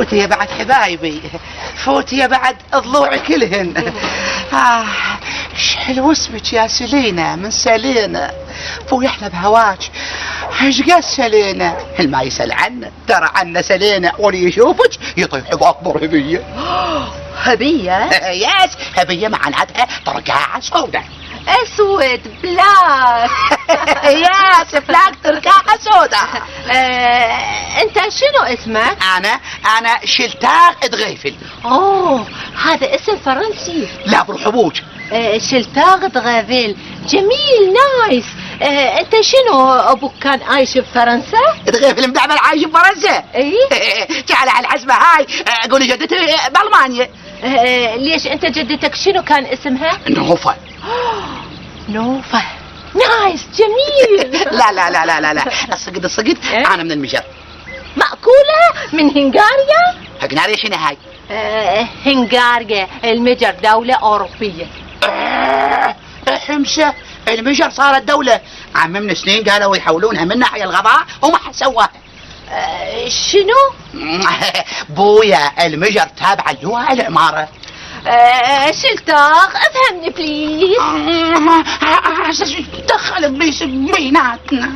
فوتي يا بعد حبايبي، فوتي يا بعد ضلوعي كلهن. ايش حلو اسمك يا سلينا من سلينا، فويحنا بهواك. ايش قد سلينا؟ الما يسأل عنا ترى عنا سلينا، واللي يشوفك يطيح بأكبر هدية. هدية؟ ياس، هدية معناتها ترقاعة سوداء. اسود بلاك. ياس بلاك ترقاعة سوداء. انت شنو اسمك؟ انا شلتاغ دغيفل. اوه هذا اسم فرنسي. لا بالحبوج. شلتاغ دغيفل، جميل نايس. انت شنو ابوك كان عايش بفرنسا؟ دغيفل مدعمل عايش بفرنسا. ايه تعال على الحسبة هاي، قولي جدتي بالمانيا. ليش انت جدتك شنو كان اسمها؟ نوفا. نوفا نايس جميل. لا لا لا لا لا لا، الصقد انا من المجر. معقولة من هنغاريا؟ هنغاريا شنو هاي؟ هنغاريا المجر دولة أوروبية. حمشة المجر صارت دولة، عم من سنين قالوا يحولونها من ناحية الغباء وما حد سواها. شنو؟ بويا المجر تابعة لواء العمارة. شلتاغ افهمني بليز. دخل ابليس بيناتنا.